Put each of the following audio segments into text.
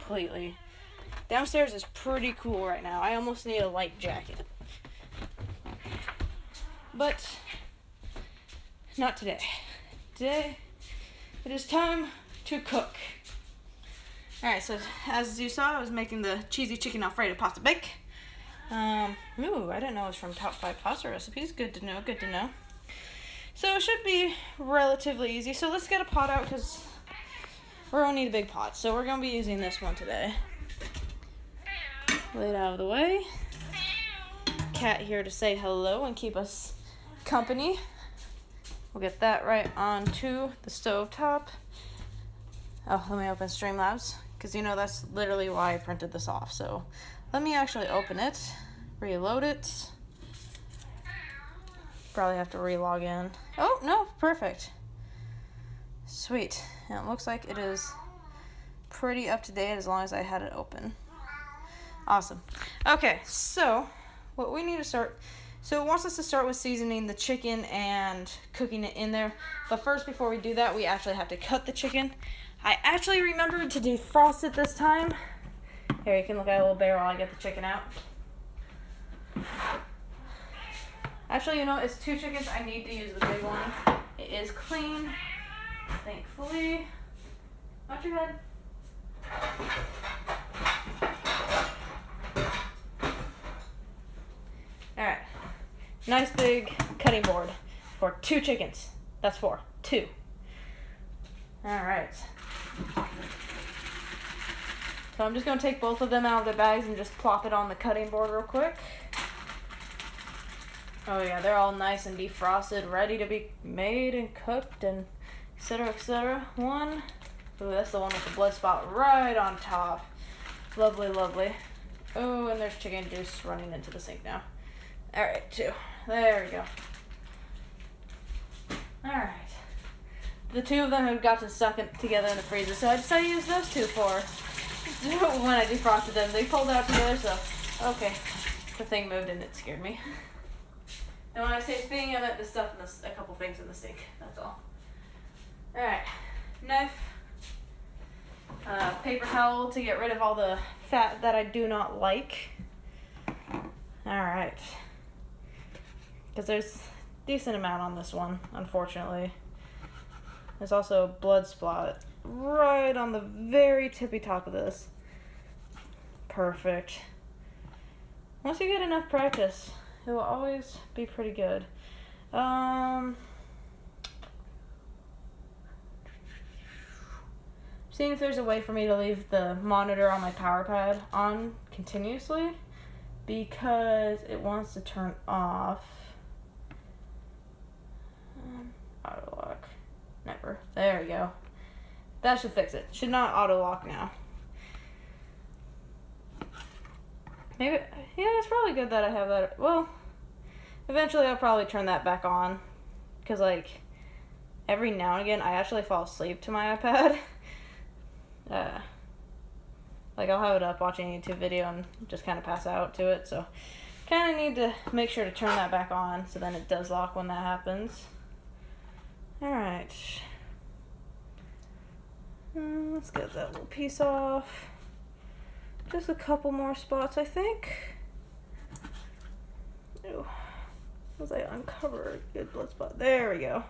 completely. Downstairs is pretty cool right now. I almost need a light jacket. But not today. Today, it is time to cook. Alright, so as you saw, I was making the cheesy chicken Alfredo pasta bake. Ooh, I didn't know it was from Top 5 Pasta Recipes. Good to know, good to know. So it should be relatively easy. So let's get a pot out because we're going to need a big pot. So we're going to be using this one today. Lay it out of the way. Cat here to say hello and keep us company. We'll get that right onto the stove top. Oh, let me open Streamlabs because you know that's literally why I printed this off. So let me actually open it, reload it. Probably have to re-log in. Oh, no, perfect. Sweet. And it looks like it is pretty up to date as long as I had it open. Awesome. Okay, so what we need to start, so it wants us to start with seasoning the chicken and cooking it in there. But first, before we do that, we actually have to cut the chicken. I actually remembered to defrost it this time. Here, you can look at a little bear while I get the chicken out. Actually, you know, it's 2 chickens. I need to use the big one. It is clean, thankfully. Watch your head. Alright. Nice big cutting board for 2 chickens. That's 4. 2. Alright. So I'm just going to take both of them out of their bags and just plop it on the cutting board real quick. Oh yeah, they're all nice and defrosted, ready to be made and cooked and etc, etc. One. Ooh, that's the one with the blood spot right on top. Lovely, lovely. Oh, and there's chicken juice running into the sink now. Alright, 2. There we go. Alright. The 2 of them have got to suck it together in the freezer, so I decided to use those 2 for when I defrosted them. They pulled out together, so okay. The thing moved and it scared me. And when I say thing, I meant the stuff in a couple things in the sink. That's all. Alright. Knife. Paper towel to get rid of all the fat that I do not like. Alright. Because there's a decent amount on this one, unfortunately. There's also a blood spot right on the very tippy top of this. Perfect. Once you get enough practice, it will always be pretty good. Seeing if there's a way for me to leave the monitor on my power pad on continuously because it wants to turn off. Auto lock. Never. There we go. That should fix it. Should not auto lock now. Maybe, yeah, it's probably good that I have that. Well, eventually I'll probably turn that back on. Because, like, every now and again, I actually fall asleep to my iPad. Like, I'll have it up watching a YouTube video and just kind of pass out to it. So, kind of need to make sure to turn that back on so then it does lock when that happens. Alright. Let's get that little piece off. Just a couple more spots, I think. Ooh. As I uncover a good blood spot. There we go.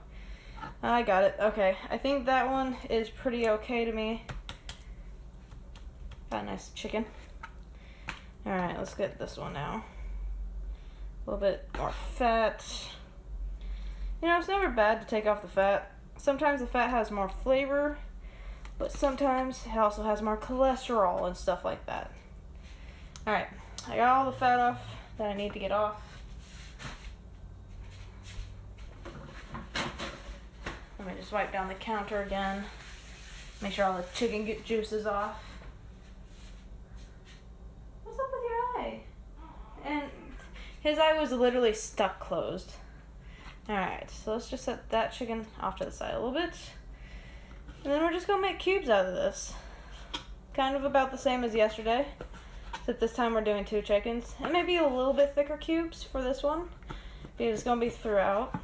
I got it. Okay. I think that one is pretty okay to me. Got a nice chicken. Alright, let's get this one now. A little bit more fat. You know, it's never bad to take off the fat. Sometimes the fat has more flavor, but sometimes it also has more cholesterol and stuff like that. Alright, I got all the fat off that I need to get off. Let me just wipe down the counter again. Make sure all the chicken juice is off. What's up with your eye? And his eye was literally stuck closed. Alright, so let's just set that chicken off to the side a little bit. And then we're just going to make cubes out of this. Kind of about the same as yesterday. Except this time we're doing 2 chickens. And maybe a little bit thicker cubes for this one. Because it's going to be throughout.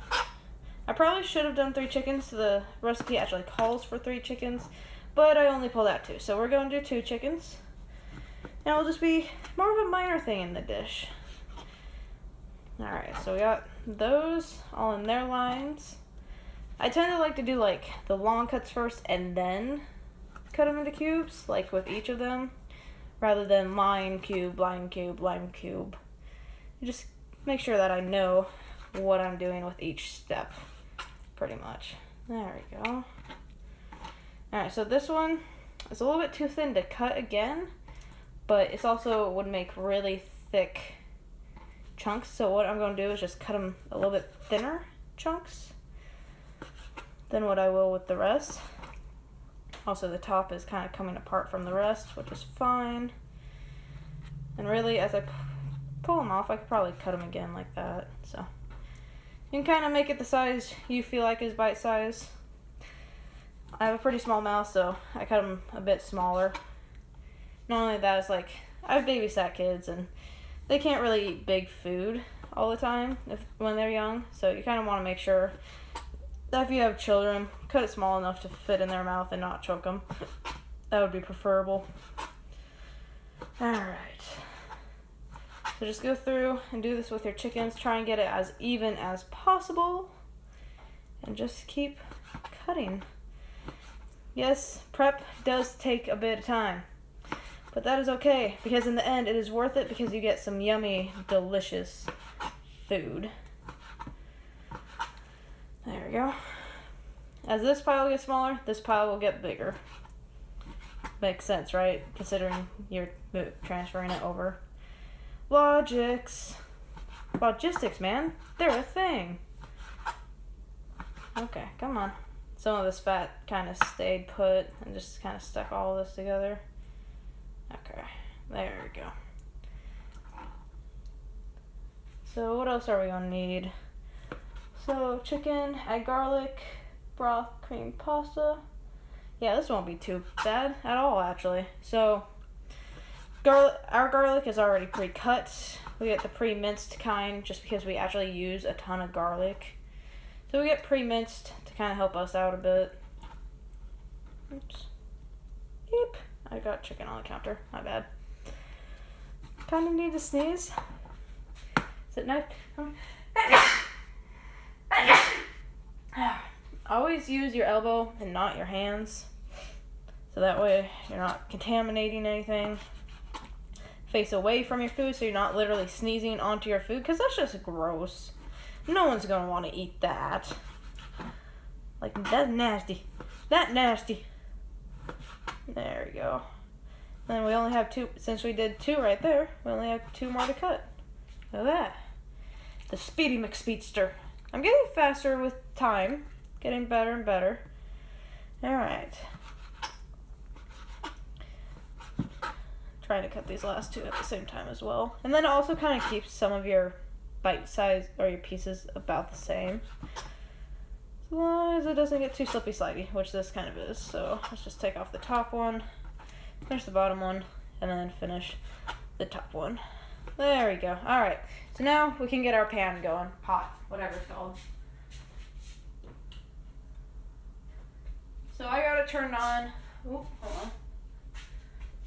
I probably should have done 3 chickens. The recipe actually calls for 3 chickens. but I only pulled out 2. So we're going to do 2 chickens. And it'll just be more of a minor thing in the dish. Alright, so we got those all in their lines. I tend to like to do like the long cuts first and then cut them into cubes, like with each of them, rather than line, cube, line, cube, line, cube. Just make sure that I know what I'm doing with each step, pretty much. There we go. Alright, so this one is a little bit too thin to cut again, but it's also would make really thick chunks. So what I'm going to do is just cut them a little bit thinner chunks than what I will with the rest. Also, the top is kind of coming apart from the rest, which is fine. And really, as I pull them off, I could probably cut them again like that. So you can kind of make it the size you feel like is bite size. I have a pretty small mouth, so I cut them a bit smaller. Not only that, it's like I have babysat kids, and they can't really eat big food all the time when they're young. So you kind of want to make sure that if you have children, cut it small enough to fit in their mouth and not choke them. That would be preferable. Alright. So just go through and do this with your chickens. Try and get it as even as possible. And just keep cutting. Yes, prep does take a bit of time. But that is okay, because in the end it is worth it, because you get some yummy, delicious food. There we go. As this pile gets smaller, this pile will get bigger. Makes sense, right? Considering you're transferring it over. Logistics, man. They're a thing. Okay, come on. Some of this fat kind of stayed put and just kind of stuck all of this together. Okay, there we go. So what else are we gonna need? So chicken, add garlic, broth, cream pasta. Yeah, this won't be too bad at all, actually. So our garlic is already pre-cut. We get the pre-minced kind just because we actually use a ton of garlic. So we get pre-minced to kind of help us out a bit. Oops. Yep. I got chicken on the counter. My bad. Kind of need to sneeze. Is it nice? Always use your elbow and not your hands. So that way you're not contaminating anything. Face away from your food so you're not literally sneezing onto your food, because that's just gross. No one's going to want to eat that. Like, that's nasty. That nasty. There we go. And we only have 2, since we did 2 right there, we only have 2 more to cut. Look at that. The Speedy McSpeedster. I'm getting faster with time. Getting better and better. Alright. Trying to cut these last 2 at the same time as well. And then it also kind of keeps some of your bite size or your pieces about the same. As long as it doesn't get too slippy slidey, which this kind of is. So let's just take off the top one, finish the bottom one, and then finish the top one. There we go. Alright, so now we can get our pan going. Pot, whatever it's called. So I got it turned on. Oop, hold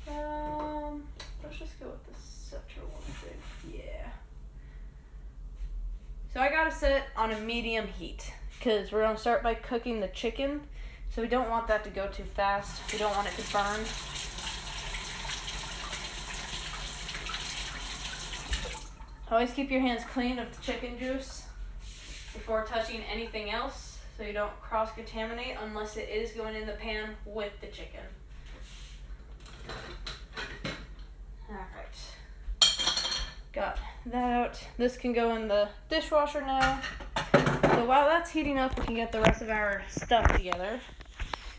on. Let's just go with the Citra one, I think. Yeah. So I got it set on a medium heat, because we're going to start by cooking the chicken. So we don't want that to go too fast. We don't want it to burn. Always keep your hands clean of the chicken juice before touching anything else, so you don't cross-contaminate unless it is going in the pan with the chicken. Alright. Got that out. This can go in the dishwasher now. So while that's heating up, we can get the rest of our stuff together.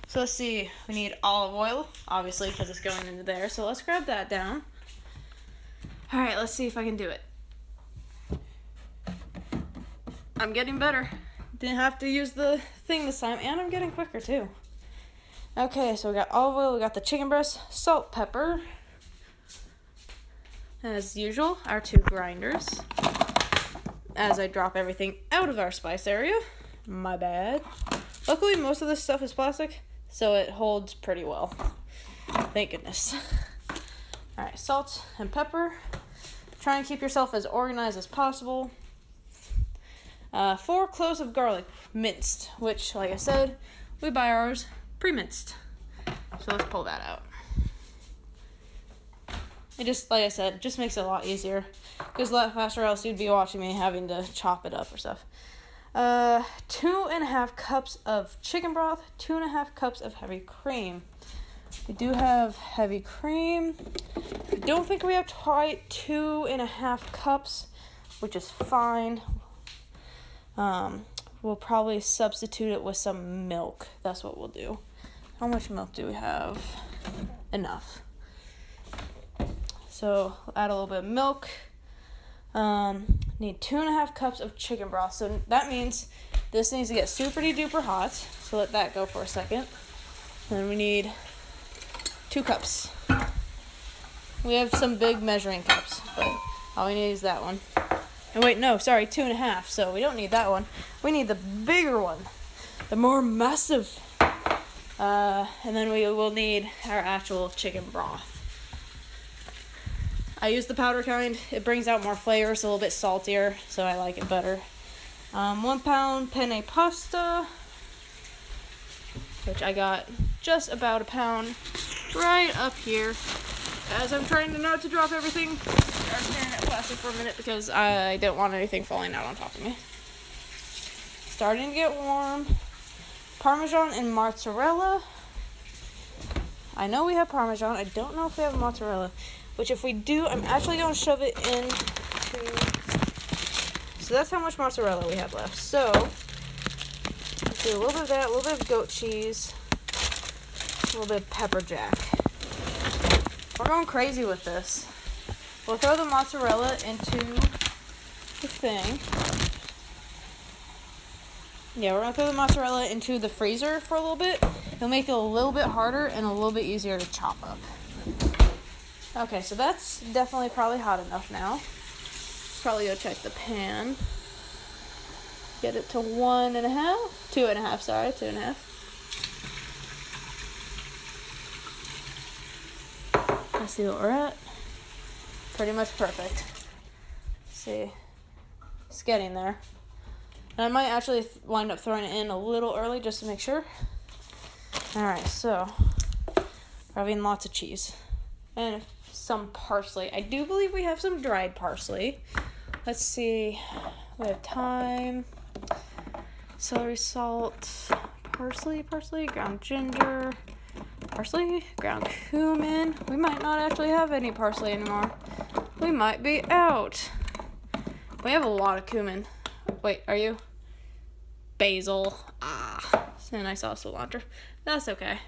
So let's see. We need olive oil, obviously, because it's going into there. So let's grab that down. Alright, let's see if I can do it. I'm getting better. Didn't have to use the thing this time, and I'm getting quicker too. Okay, so we got olive oil, we got the chicken breast, salt, pepper. As usual, our 2 grinders. As I drop everything out of our spice area. My bad. Luckily, most of this stuff is plastic. so it holds pretty well. Thank goodness. All right, salt and pepper. Try and keep yourself as organized as possible. 4 cloves of garlic, minced, which, like I said, we buy ours pre-minced. So let's pull that out. It just, like I said, it just makes it a lot easier. Because a lot faster, else you'd be watching me having to chop it up or stuff. 2.5 cups of chicken broth, 2.5 cups of heavy cream. We do have heavy cream. I don't think we have quite 2.5 cups, which is fine. We'll probably substitute it with some milk. That's what we'll do. How much milk do we have? Enough. So add a little bit of milk. Need 2.5 cups of chicken broth. So that means this needs to get super duper hot. So let that go for a second. Then we need 2 cups. We have some big measuring cups, but all we need is that one. And wait, no, sorry, 2.5. So we don't need that one. We need the bigger one, the more massive. And then we will need our actual chicken broth. I use the powder kind. It brings out more flavor. It's a little bit saltier, so I like it better. 1 pound penne pasta, which I got just about a pound right up here. As I'm trying to not to drop everything, I'm staring at plastic for a minute because I don't want anything falling out on top of me. Starting to get warm. Parmesan and mozzarella. I know we have Parmesan. I don't know if we have mozzarella. Which if we do, I'm actually going to shove it in. So that's how much mozzarella we have left. So, let's do a little bit of that, a little bit of goat cheese, a little bit of pepper jack. We're going crazy with this. We'll throw the mozzarella into the thing. Yeah, we're going to throw the mozzarella into the freezer for a little bit. It'll make it a little bit harder and a little bit easier to chop up. Okay, so that's definitely probably hot enough now. Probably go check the pan. Get it to 2.5, sorry, 2.5. Let's see what we're at. Pretty much perfect. Let's see. It's getting there. And I might actually wind up throwing it in a little early just to make sure. Alright, so we're having lots of cheese. And some parsley. I do believe we have some dried parsley. Let's see. We have thyme, celery salt, parsley, ground ginger, parsley, ground cumin. We might not actually have any parsley anymore. We might be out. We have a lot of cumin. Wait, are you? Basil. And I saw cilantro. That's okay.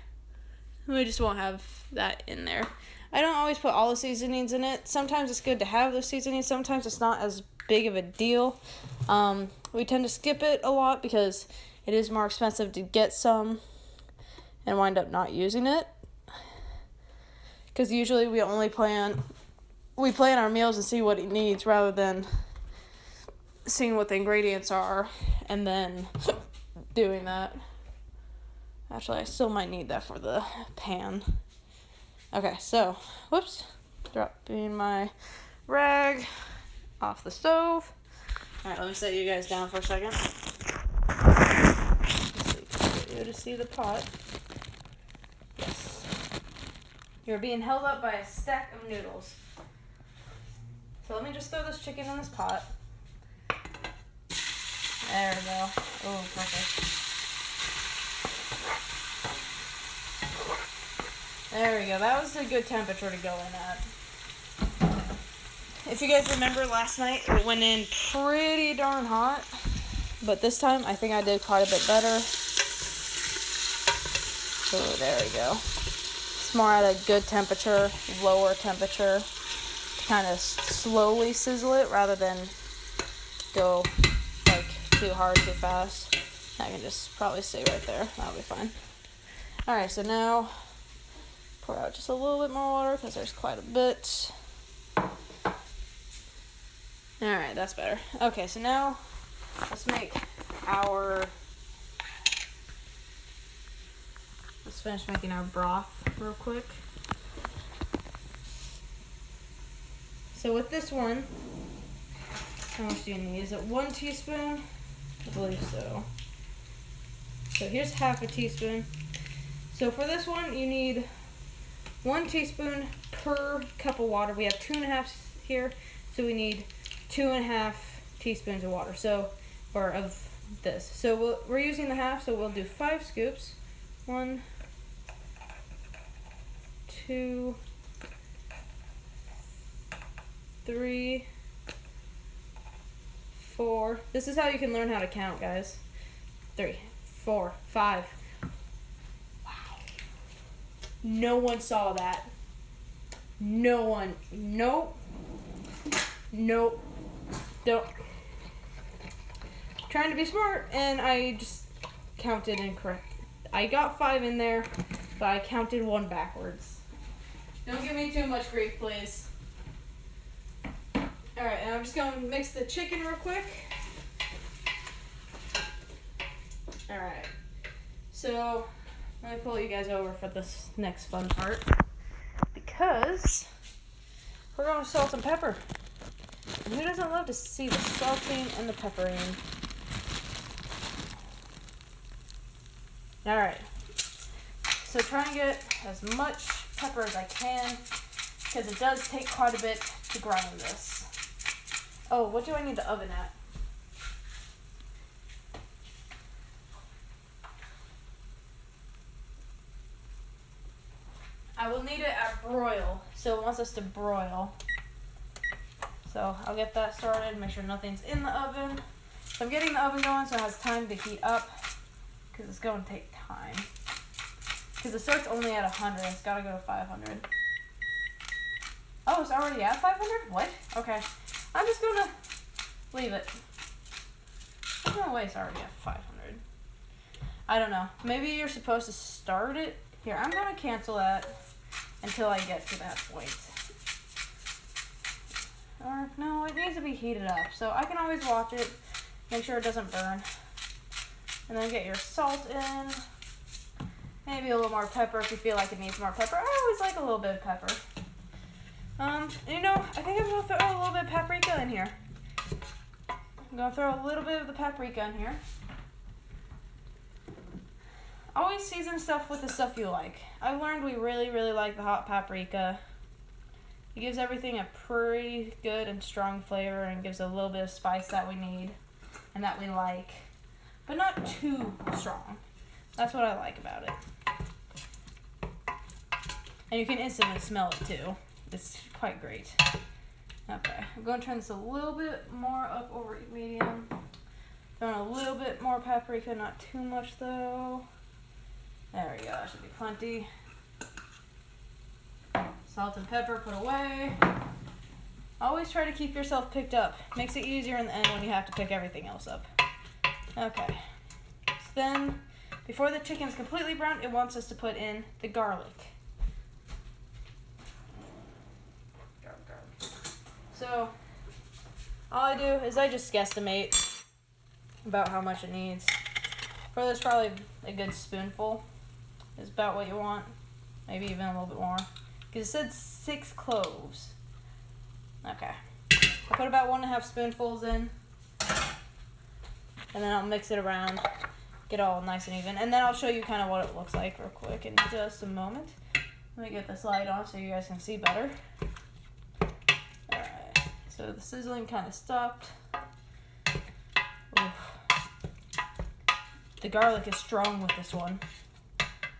We just won't have that in there. I don't always put all the seasonings in it. Sometimes it's good to have those seasonings. Sometimes it's not as big of a deal. We tend to skip it a lot because it is more expensive to get some and wind up not using it. Because usually we plan our meals and see what it needs rather than seeing what the ingredients are and then doing that. Actually, I still might need that for the pan. Okay, so, whoops, dropping my rag off the stove. Alright, let me set you guys down for a second. Let's see, get you to see the pot. Yes. You're being held up by a stack of noodles. So let me just throw this chicken in this pot. There we go. Oh, perfect. There we go. That was a good temperature to go in at. If you guys remember last night, it went in pretty darn hot. But this time, I think I did quite a bit better. Oh, there we go. It's more at a good temperature, lower temperature. To kind of slowly sizzle it rather than go like too hard, too fast. I can just probably stay right there. That'll be fine. Alright, so now pour out just a little bit more water because there's quite a bit. Alright, that's better. Okay, so now let's just finish making our broth real quick. So with this one, how much do you need? Is it 1 teaspoon? I believe so. So here's half a teaspoon. So for this one, you need 1 teaspoon per cup of water. We have 2.5 here, so we need 2.5 teaspoons of water. So, or of this. So we're using the half, so we'll do 5 scoops. 1, 2, 3, 4. This is how you can learn how to count, guys. 3, 4, 5. Wow. No one saw that. No one. Nope. Nope. Don't. Trying to be smart, and I just counted incorrect. I got 5 in there, but I counted 1 backwards. Don't give me too much grief, please. Alright, and I'm just going to mix the chicken real quick. Alright, so let me pull you guys over for this next fun part, because we're going to salt and pepper. And who doesn't love to see the salting and the peppering? Alright, so try and get as much pepper as I can, because it does take quite a bit to grind this. Oh, what do I need the oven at? I will need it at broil, so it wants us to broil. So I'll get that started, make sure nothing's in the oven. So I'm getting the oven going so it has time to heat up, because it's going to take time. Because it starts only at 100, it's got to go to 500. Oh, it's already at 500? What? Okay. I'm just going to leave it. There's no way it's already at 500. I don't know. Maybe you're supposed to start it. Here, I'm going to cancel that until I get to that point. Or, no, it needs to be heated up. So I can always watch it, make sure it doesn't burn. And then get your salt in. Maybe a little more pepper if you feel like it needs more pepper. I always like a little bit of pepper. You know, I think I'm going to throw a little bit of paprika in here. I'm going to throw a little bit of the paprika in here. Always season stuff with the stuff you like. I've learned we really, really like the hot paprika. It gives everything a pretty good and strong flavor and gives a little bit of spice that we need and that we like. But not too strong. That's what I like about it. And you can instantly smell it too. It's quite great. Okay, I'm going to turn this a little bit more up over medium. Throwing a little bit more paprika, not too much though. There we go, that should be plenty. Salt and pepper put away. Always try to keep yourself picked up. Makes it easier in the end when you have to pick everything else up. Okay. So then, before the chicken's completely brown, it wants us to put in the garlic. So, all I do is I just guesstimate about how much it needs. For this, probably a good spoonful is about what you want. Maybe even a little bit more. Because it said 6 cloves. Okay. I put about 1.5 spoonfuls in. And then I'll mix it around. Get all nice and even. And then I'll show you kind of what it looks like real quick in just a moment. Let me get this light on so you guys can see better. Alright. So the sizzling kind of stopped. Oof. The garlic is strong with this one.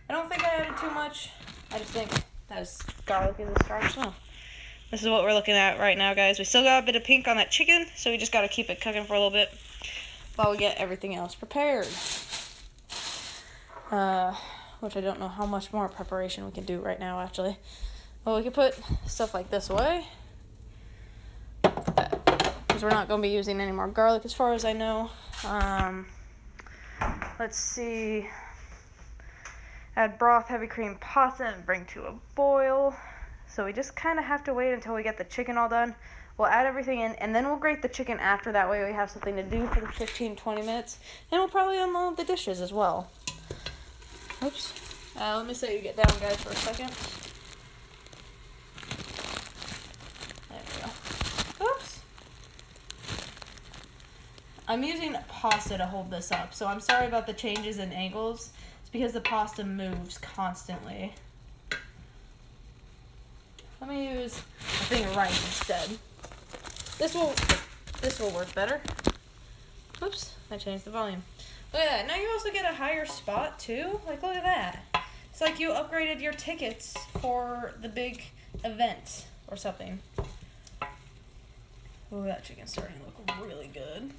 I don't think I added too much. I just think that garlic is a strong smell. This is what we're looking at right now, guys. We still got a bit of pink on that chicken, so we just got to keep it cooking for a little bit while we get everything else prepared. Which I don't know how much more preparation we can do right now, actually. Well, we could put stuff like this away. Because we're not going to be using any more garlic as far as I know. Let's see. Add broth, heavy cream pasta, and bring to a boil. So we just kind of have to wait until we get the chicken all done. We'll add everything in, and then we'll grate the chicken after. That way we have something to do for the 15-20 minutes. And we'll probably unload the dishes as well. Oops. Let me set you get down, guys, for a second. There we go. Oops. I'm using pasta to hold this up, so I'm sorry about the changes in angles. It's because the pasta moves constantly. Let me use a thing of rice instead. This will work better. Oops, I changed the volume. Look at that. Now you also get a higher spot too. Like, look at that. It's like you upgraded your tickets for the big event or something. Ooh, that chicken's starting to look really good.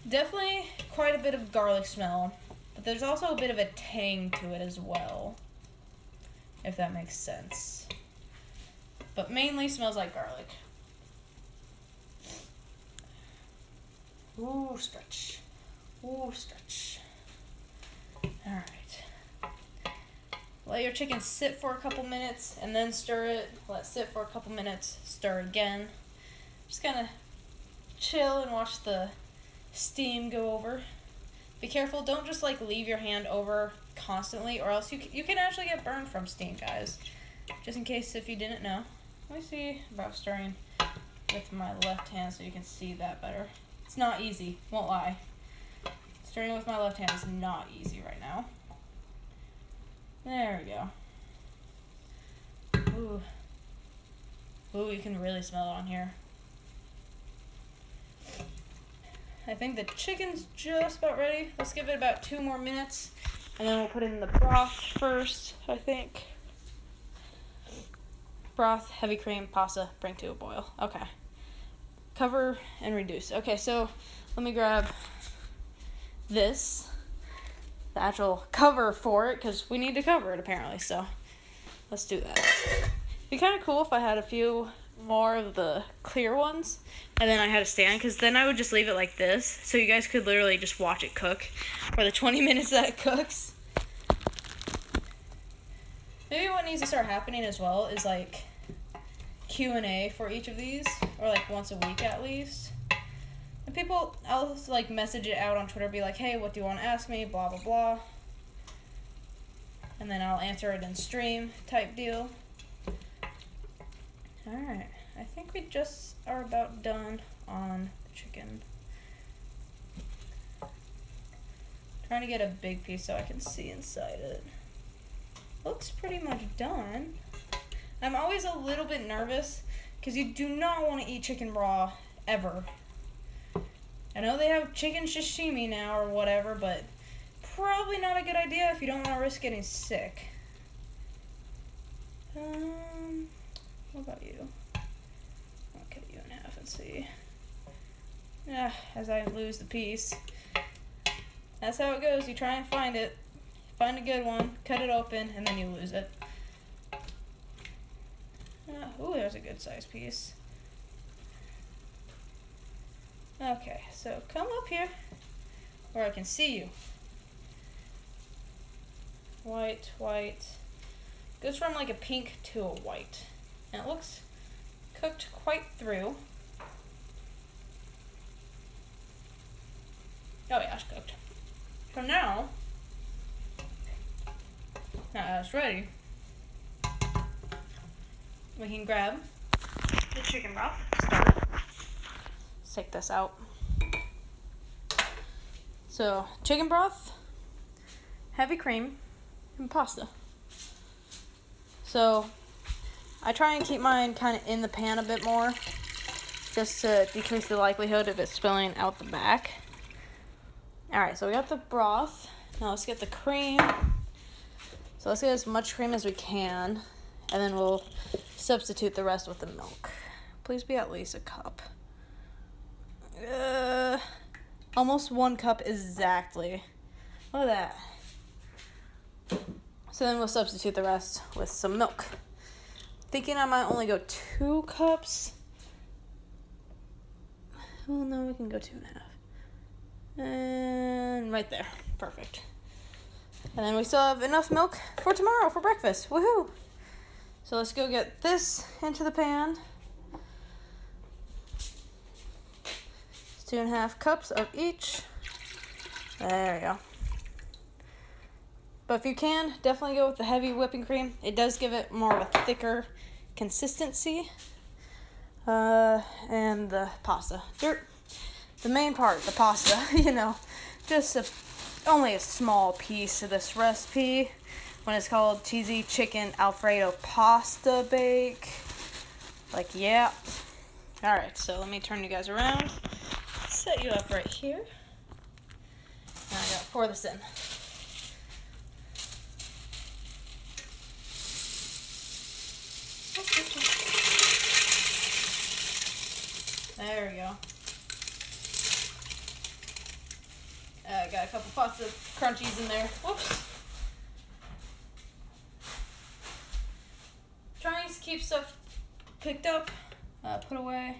Definitely quite a bit of garlic smell, but there's also a bit of a tang to it as well, if that makes sense. But mainly smells like garlic. Ooh, stretch. Ooh, stretch. Alright. Let your chicken sit for a couple minutes and then stir it. Let it sit for a couple minutes, stir again. Just kind of chill and watch the steam go over. Be careful, don't just like leave your hand over constantly, or else you can actually get burned from steam, guys. Just in case if you didn't know. Let me see about stirring with my left hand so you can see that better. It's not easy, won't lie. Stirring with my left hand is not easy right now. There we go. Ooh. Ooh, you can really smell it on here. I think the chicken's just about ready. Let's give it about 2 more minutes, and then we'll put in the broth first, I think. Broth, heavy cream, pasta, bring to a boil. Okay. Cover and reduce. Okay, so let me grab this, the actual cover for it, because we need to cover it apparently, so let's do that. It'd be kind of cool if I had a few more of the clear ones, and then I had a stand, because then I would just leave it like this, so you guys could literally just watch it cook for the 20 minutes that it cooks. Maybe what needs to start happening as well is like Q&A for each of these, or like once a week at least. And people, I'll like message it out on Twitter, be like, hey, what do you want to ask me, blah blah blah, and then I'll answer it in stream type deal. Alright, I think we just are about done on the chicken. Trying to get a big piece so I can see inside it. Looks pretty much done. I'm always a little bit nervous because you do not want to eat chicken raw ever. I know they have chicken sashimi now or whatever, but probably not a good idea if you don't want to risk getting sick. What about you? I'll cut you in half and see. As I lose the piece. That's how it goes. You try and find it. Find a good one, cut it open, and then you lose it. Ooh, there's a good size piece. Okay, so come up here where I can see you. White, white. Goes from like a pink to a white. And it looks cooked quite through. Oh yeah, it's cooked. So now that it's ready, we can grab the chicken broth. Let's take this out. So, chicken broth, heavy cream, and pasta. So, I try and keep mine kind of in the pan a bit more, just to decrease the likelihood of it spilling out the back. Alright, so we got the broth. Now let's get the cream. So let's get as much cream as we can, and then we'll substitute the rest with the milk. Please be at least a cup. Almost 1 cup exactly. Look at that. So then we'll substitute the rest with some milk. Thinking I might only go 2 cups. Well, no, we can go 2.5. And right there. Perfect. And then we still have enough milk for tomorrow for breakfast. Woohoo! So let's go get this into the pan. 2.5 cups of each. There we go. But if you can, definitely go with the heavy whipping cream. It does give it more of a thicker consistency. And the pasta. The main part, the pasta, you know, just only a small piece of this recipe when it's called cheesy chicken Alfredo pasta bake. Like, yeah. All right, so let me turn you guys around, set you up right here. Now I gotta pour this in. There we go. I got a couple pasta crunchies in there. Whoops. Trying to keep stuff picked up, put away.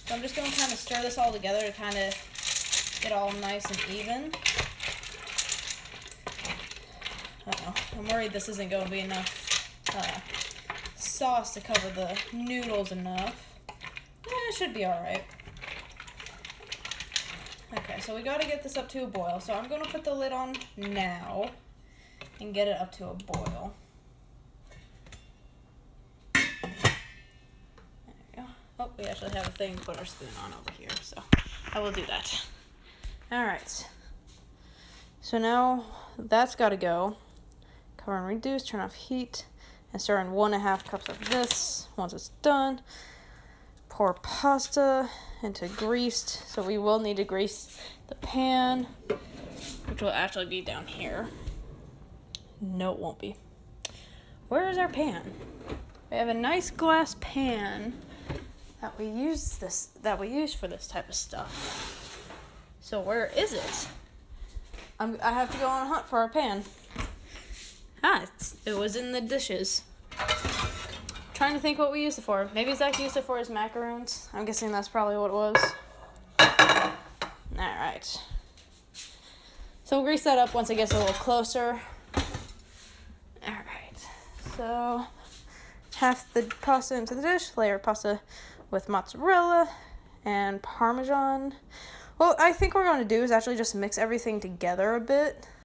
So I'm just going to kind of stir this all together to kind of get all nice and even. Uh-oh. I'm worried this isn't going to be enough sauce to cover the noodles enough. It should be alright. Okay, so we got to get this up to a boil. So I'm going to put the lid on now and get it up to a boil. There we go. Oh, we actually have a thing to put our spoon on over here, so I will do that. Alright. So now that's got to go. Cover and reduce, turn off heat, and stir in 1.5 cups of this. Once it's done, pour pasta into greased, so we will need to grease the pan, which will actually be down here. No, it won't be. Where is our pan? We have a nice glass pan that we use for this type of stuff. So where is it? I have to go on a hunt for our pan. It was in the dishes. Trying to think what we used it for. Maybe Zach used it for his macaroons. I'm guessing that's probably what it was. Alright. So we'll grease that up once it gets a little closer. Alright. So half the pasta into the dish. Layer pasta with mozzarella and Parmesan. What I think we're going to do is actually just mix everything together a bit.